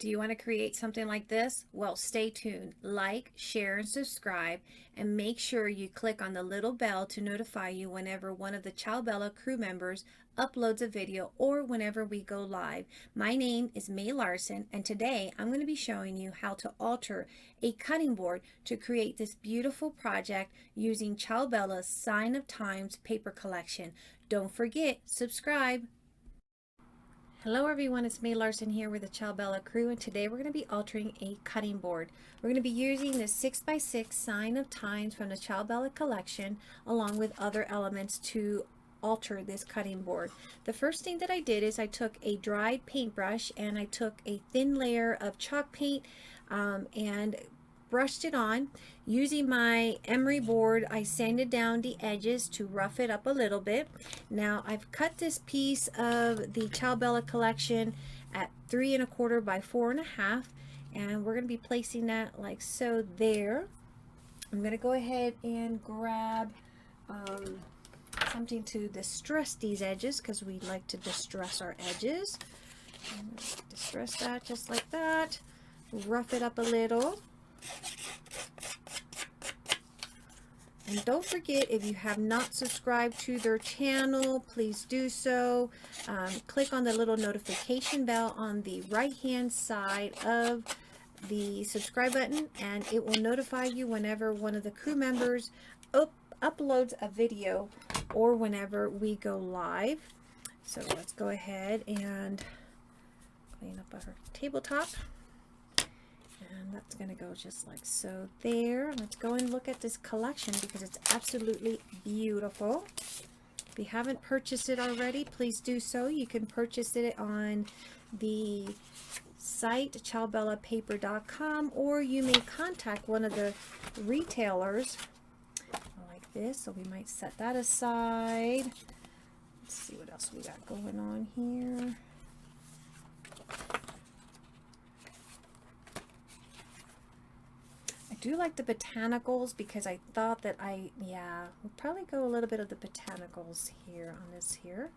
Do you want to create something like this? Well, stay tuned. Like, share, and subscribe, and make sure you click on the little bell to notify you whenever one of the Ciao Bella crew members uploads a video or whenever we go live. My name is Mai Larsen, and today I'm going to be showing you how to alter a cutting board to create this beautiful project using Ciao Bella's Sign of Times paper collection. Don't forget, subscribe. Hello everyone, it's Mai Larsen here with the Ciao Bella crew, and today we're going to be altering a cutting board. We're going to be using the 6x6 Sign of Times from the Ciao Bella collection along with other elements to alter this cutting board. The first thing that I did is I took a dried paintbrush and I took a thin layer of chalk paint and brushed it on. Using my emery board, I sanded down the edges to rough it up a little bit. Now I've cut this piece of the Ciao Bella collection at 3 1/4 by 4 1/2, and we're going to be placing that like so there. I'm going to go ahead and grab something to distress these edges because we like to distress our edges. Distress that just like that. Rough it up a little. And don't forget, if you have not subscribed to their channel, please do so. Click on the little notification bell on the right hand side of the subscribe button, and it will notify you whenever one of the crew members uploads a video or whenever we go live. So let's go ahead and clean up our tabletop. And that's going to go just like so there. Let's go and look at this collection because it's absolutely beautiful. If you haven't purchased it already, please do so. You can purchase it on the site ciaobellapaper.com, or you may contact one of the retailers like this. So we might set that aside. Let's see what else we got going on here. I do like the botanicals because I thought that we'll probably go a little bit of the botanicals here on this here.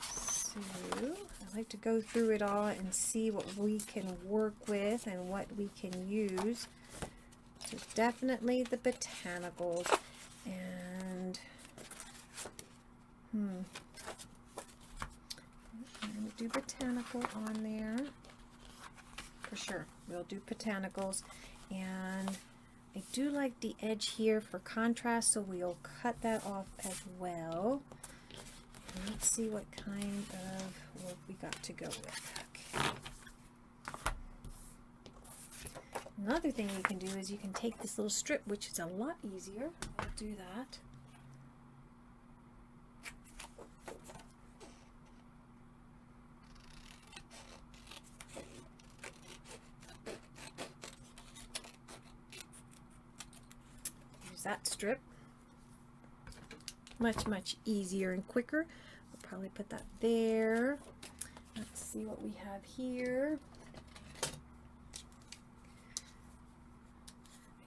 So I like to go through it all and see what we can work with and what we can use. So definitely the botanicals, and we'll do botanical on there for sure. We'll do botanicals. And I do like the edge here for contrast, so we'll cut that off as well. And let's see what kind of work we got to go with. Okay. Another thing you can do is you can take this little strip, which is a lot easier. I'll do that. That strip, much easier and quicker. We'll probably put that there. Let's see what we have here. I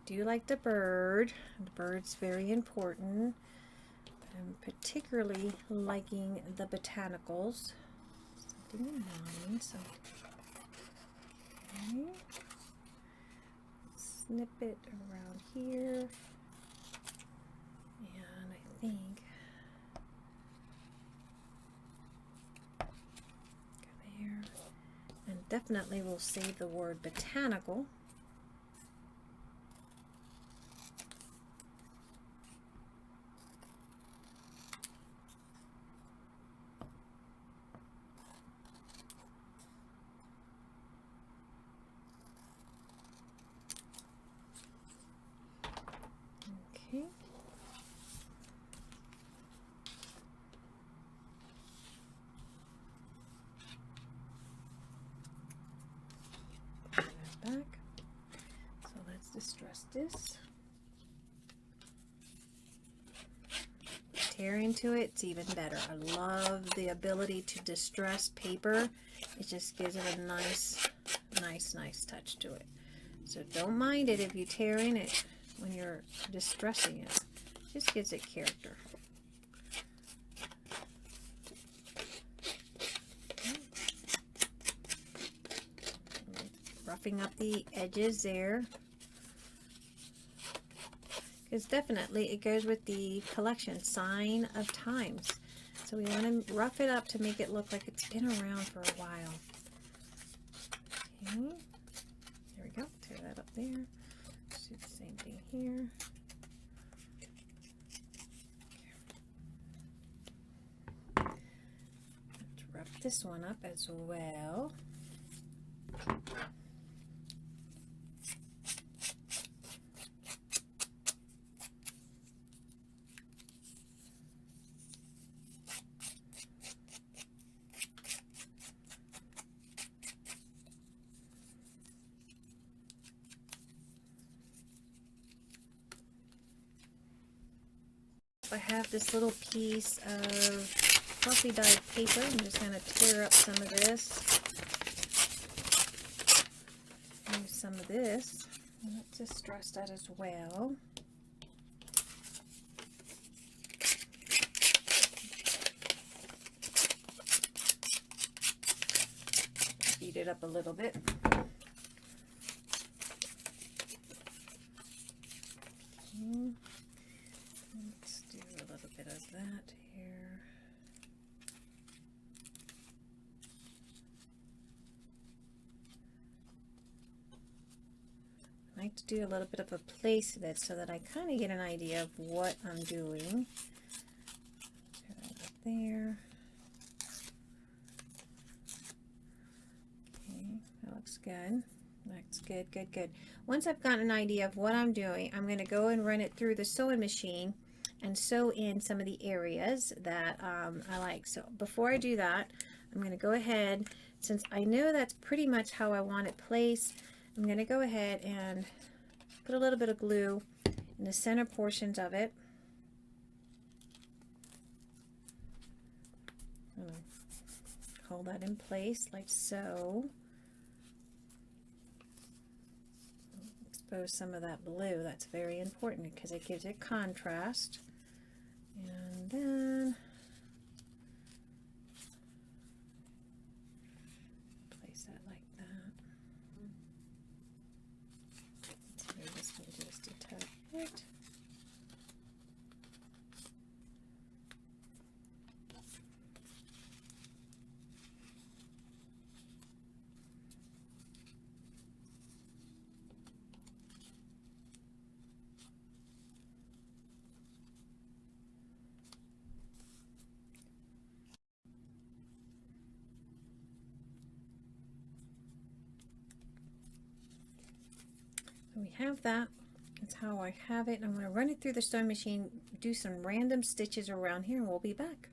do like the bird. The bird's very important. I'm particularly liking the botanicals. Something in mind. So, okay. Snip it around here. Think there, and definitely we'll save the word botanical. Okay. Back. So let's distress this. Tear into it, it's even better. I love the ability to distress paper. It just gives it a nice touch to it. So don't mind it if you tear in it when you're distressing it. It just gives it character. roughing up the edges there. Because definitely it goes with the collection, Sign of Times. So we want to rough it up to make it look like it's been around for a while. Okay, there we go. Tear that up there. Let's do the same thing here. Let's rough this one up as well. I have this little piece of coffee dyed paper. I'm just going to tear up some of this. Use some of this. Let's just stress that as well. Beat it up a little bit. Okay. Let's do a little bit of that here. I like to do a little bit of a placement so that I kind of get an idea of what I'm doing. Put that up there. Okay, that looks good. That's good, good, good. Once I've got an idea of what I'm doing, I'm going to go and run it through the sewing machine and sew in some of the areas that I like. So before I do that, I'm going to go ahead, since I know that's pretty much how I want it placed, I'm going to go ahead and put a little bit of glue in the center portions of it. Hold that in place like so. Expose some of that blue. That's very important because it gives it contrast. And then place that like that. Let's move this one just a tad bit. We have that. That's how I have it. I'm going to run it through the sewing machine, do some random stitches around here, and we'll be back.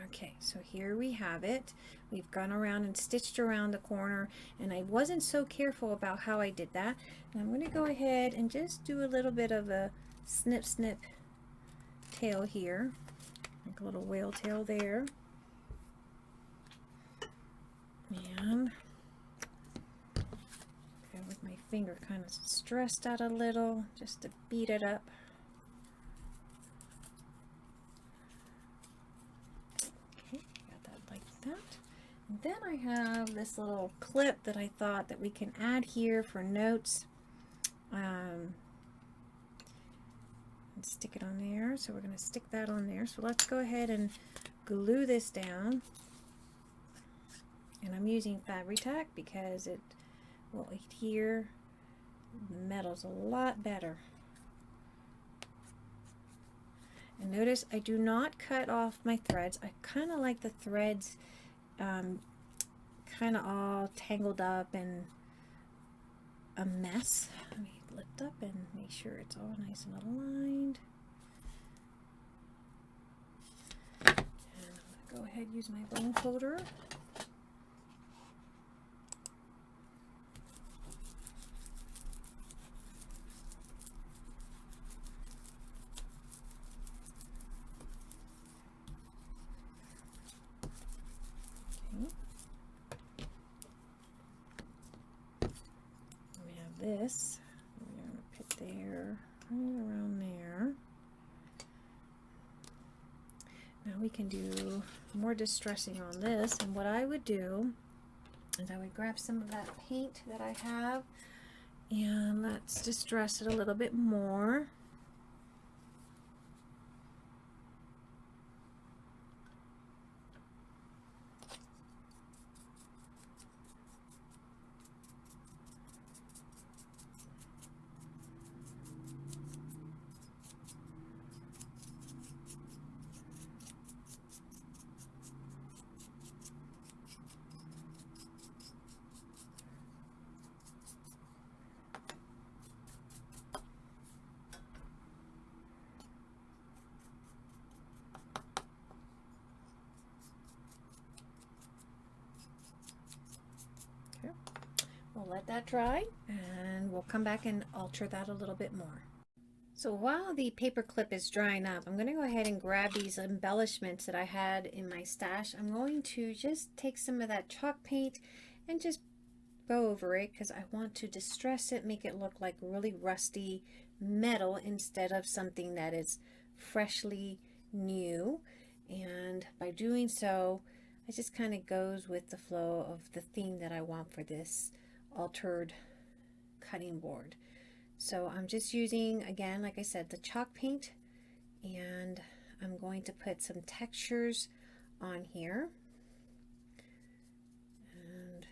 Okay, so here we have it. We've gone around and stitched around the corner, and I wasn't so careful about how I did that. And I'm going to go ahead and just do a little bit of a snip snip tail here, like a little whale tail there. And with my finger kind of stressed out a little just to beat it up. Okay, got that like that. And then I have this little clip that I thought that we can add here for notes. And stick it on there. So we're going to stick that on there. So let's go ahead and glue this down. And I'm using Fabri-Tac because it will adhere the metals a lot better. And notice I do not cut off my threads. I kind of like the threads kind of all tangled up and a mess. Let me lift up and make sure it's all nice and aligned. And I'm going to go ahead and use my bone folder. This we're going to put there, right around there. Now we can do more distressing on this, and what I would do And I would grab some of that paint that I have, and let's distress it a little bit more. We'll let that dry and we'll come back and alter that a little bit more. So while the paper clip is drying up, I'm going to go ahead and grab these embellishments that I had in my stash. I'm going to just take some of that chalk paint and just go over it because I want to distress it, make it look like really rusty metal instead of something that is freshly new. And by doing so, it just kind of goes with the flow of the theme that I want for this altered cutting board. So I'm just using, again, like I said, the chalk paint, and I'm going to put some textures on here. And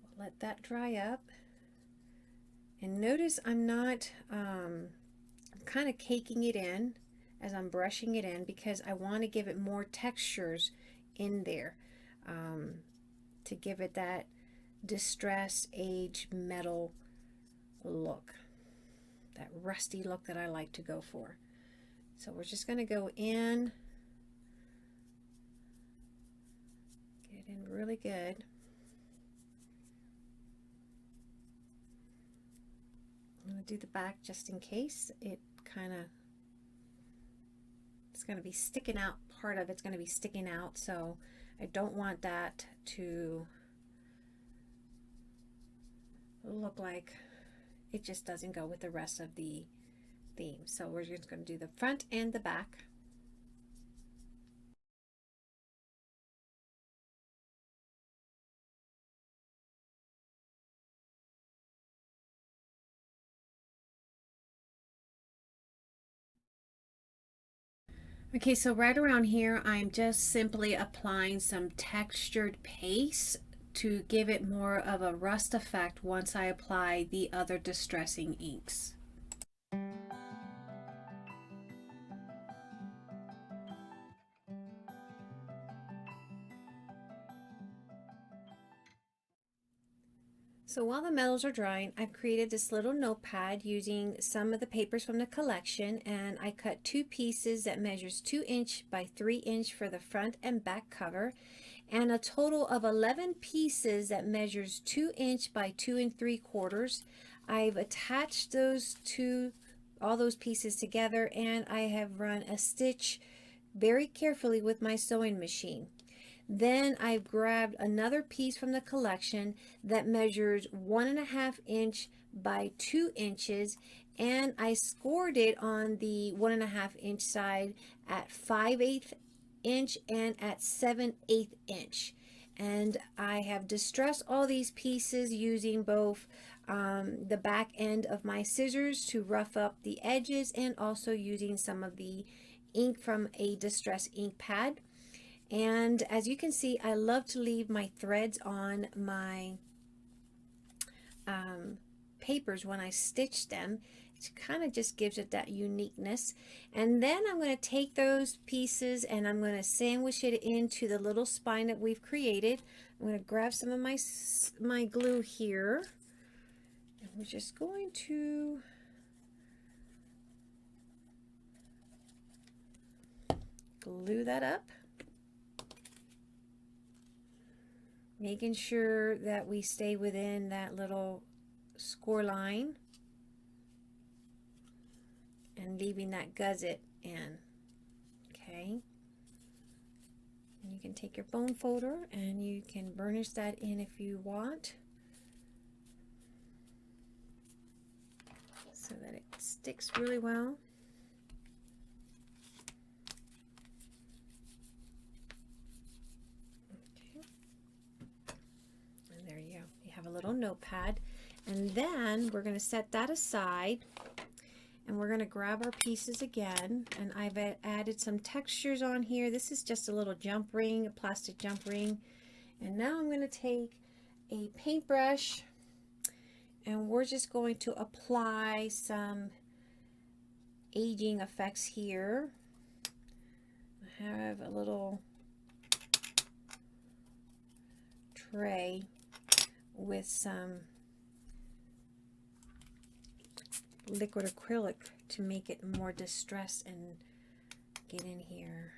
we'll let that dry up. And notice I'm not, I'm kind of caking it in as I'm brushing it in because I want to give it more textures in there. To give it that distress age metal look, that rusty look that I like to go for. So we're just going to go in, get it in really good. I'm going to do the back just in case it kind of, it's going to be sticking out, part of it's going to be sticking out, so I don't want that to look like it just doesn't go with the rest of the theme. So we're just going to do the front and the back. Okay, so right around here I'm just simply applying some textured paste to give it more of a rust effect once I apply the other distressing inks. So while the metals are drying, I've created this little notepad using some of the papers from the collection, and I cut two pieces that measures 2 inch by 3 inch for the front and back cover, and a total of 11 pieces that measures 2 inch by 2 3/4. I've attached all those pieces together, and I have run a stitch very carefully with my sewing machine. Then I've grabbed another piece from the collection that measures 1.5 inch by 2 inches, and I scored it on the 1.5 inch side at 5/8 inch and at 7/8 inch. And I have distressed all these pieces using both the back end of my scissors to rough up the edges, and also using some of the ink from a distress ink pad. And as you can see, I love to leave my threads on my papers when I stitch them. It kind of just gives it that uniqueness. And then I'm going to take those pieces and I'm going to sandwich it into the little spine that we've created. I'm going to grab some of my glue here, and we're just going to glue that up, making sure that we stay within that little score line and leaving that gusset in. Okay, and you can take your bone folder and you can burnish that in if you want, so that it sticks really well. little notepad. And then we're going to set that aside, and we're going to grab our pieces again, and I've added some textures on here. This is just a little jump ring, a plastic jump ring. And now I'm going to take a paintbrush, and we're just going to apply some aging effects here. I have a little tray with some liquid acrylic to make it more distressed and get in here.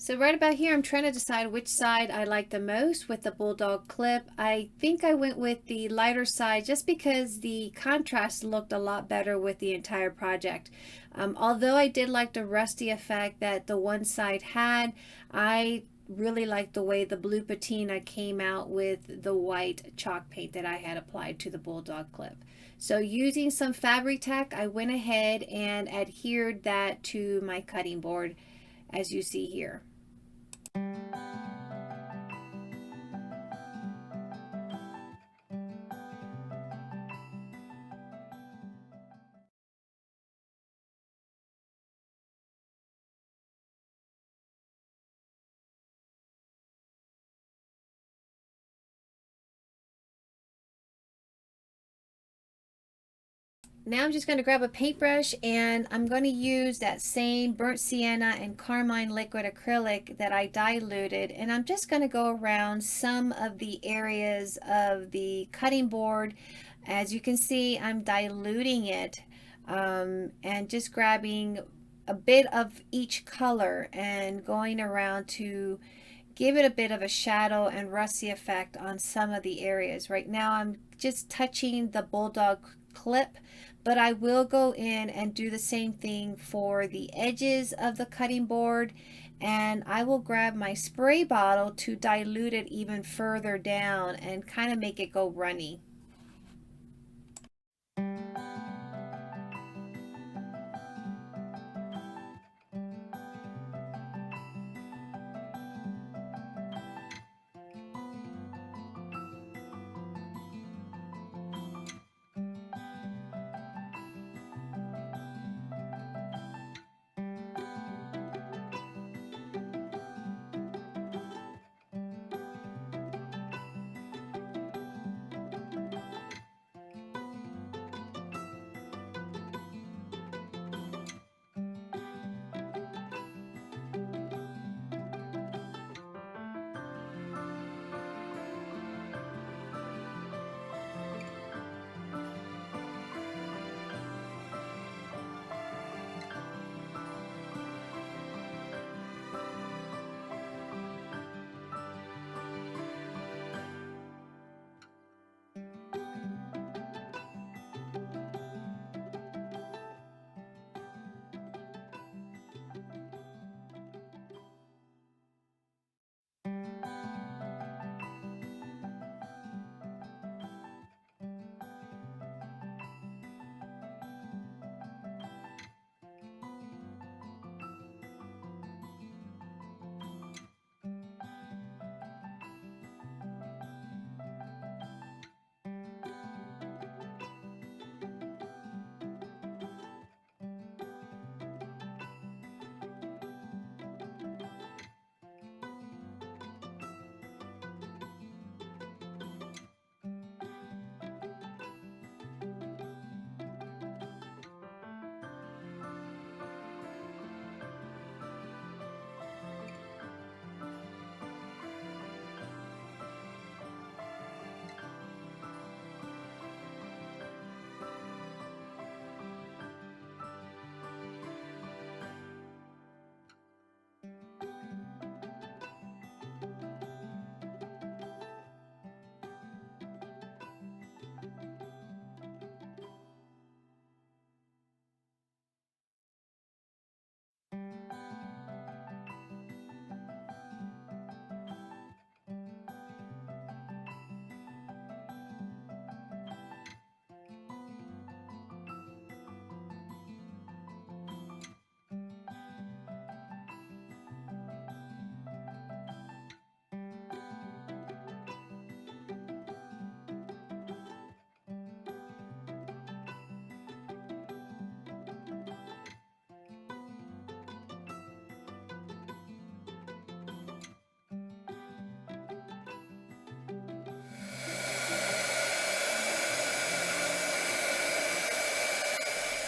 So right about here, I'm trying to decide which side I like the most with the bulldog clip. I think I went with the lighter side just because the contrast looked a lot better with the entire project. Although I did like the rusty effect that the one side had, I really liked the way the blue patina came out with the white chalk paint that I had applied to the bulldog clip. So using some fabric tack, I went ahead and adhered that to my cutting board, as you see here. Now I'm just going to grab a paintbrush, and I'm going to use that same burnt sienna and carmine liquid acrylic that I diluted, and I'm just going to go around some of the areas of the cutting board. As you can see, I'm diluting it and just grabbing a bit of each color and going around to give it a bit of a shadow and rusty effect on some of the areas. Right now I'm just touching the bulldog clip, but I will go in and do the same thing for the edges of the cutting board, and I will grab my spray bottle to dilute it even further down and kind of make it go runny.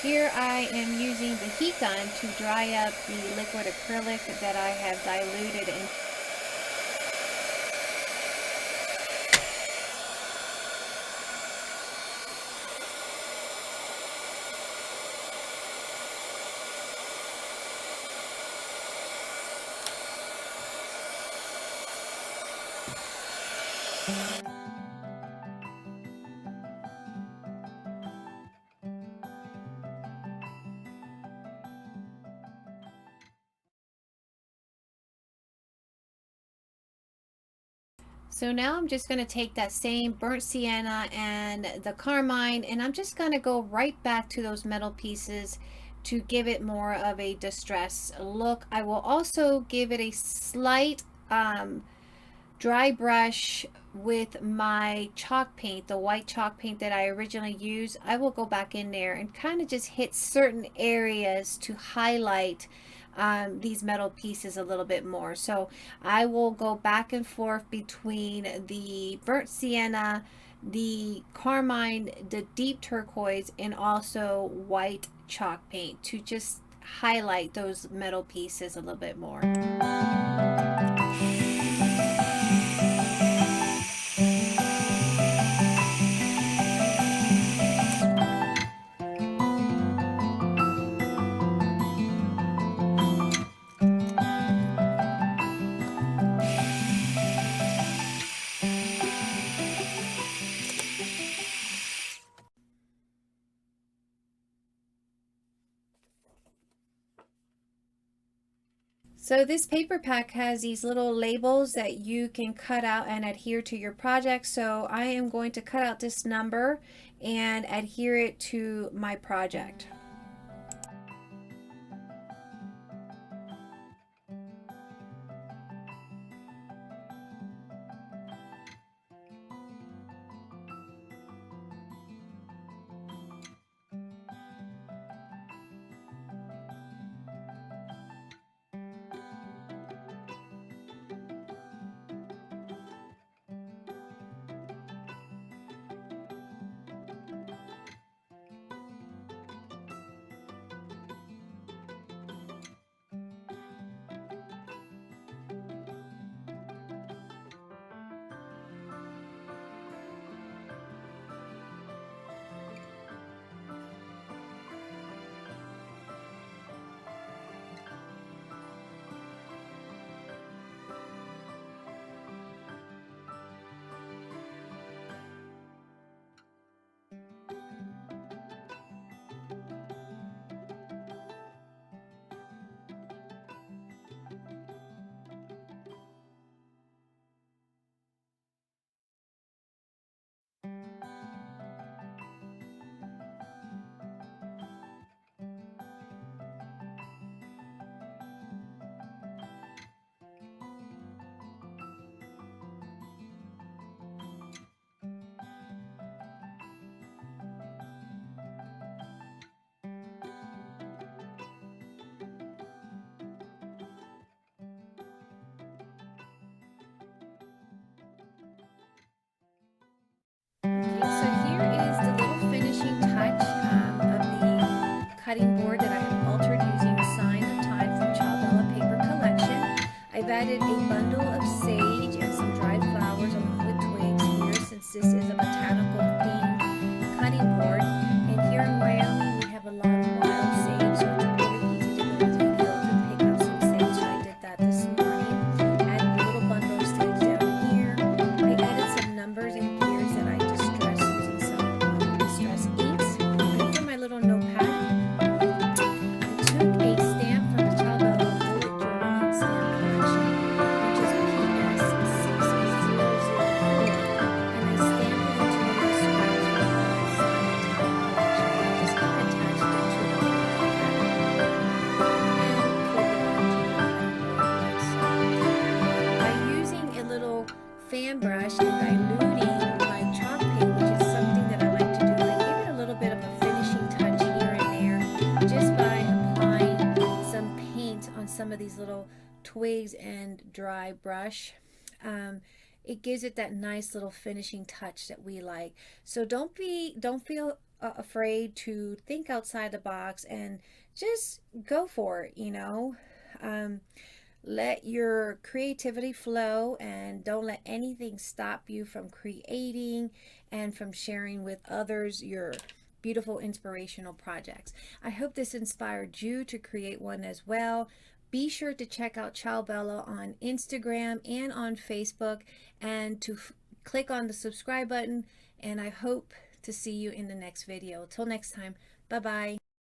Here I am using the heat gun to dry up the liquid acrylic that I have diluted in. So now I'm just going to take that same burnt sienna and the carmine, and I'm just going to go right back to those metal pieces to give it more of a distressed look. I will also give it a slight dry brush with my chalk paint, the white chalk paint that I originally used. I will go back in there and kind of just hit certain areas to highlight these metal pieces a little bit more. So I will go back and forth between the burnt sienna, the carmine, the deep turquoise, and also white chalk paint to just highlight those metal pieces a little bit more. So this paper pack has these little labels that you can cut out and adhere to your project. So I am going to cut out this number and adhere it to my project. So here is the little finishing touch of the cutting board that I have altered using Sign of Time from Ciao Paper Collection. I've added a bundle of sage and some dried flowers along with twigs here, since this is a botanical themed cutting board. And here in Wyoming we have a lot of wild sage, so it's really easy to go to the field and pick up some sage. So I did that this morning. Added a little bundle of sage down here. I added some numbers and gears that I little notepad. I took a stamp from the Ciao Bullet Journaling Stamp Collection, which is PS6004, and I stamped it into one of the scraps from the Sign of Time collection. I just kind of attached it to the notepad and clip it onto the cutting board. By using a little fan brush and diluting my chalk paint, which is something that I like to do, I give it a little bit of a just by applying some paint on some of these little twigs and dry brush. It gives it that nice little finishing touch that we like. So don't feel afraid to think outside the box and just go for it, you know. Let your creativity flow and don't let anything stop you from creating and from sharing with others your beautiful inspirational projects. I hope this inspired you to create one as well. Be sure to check out Ciao Bella on Instagram and on Facebook, and to click on the subscribe button, and I hope to see you in the next video. Till next time, bye bye.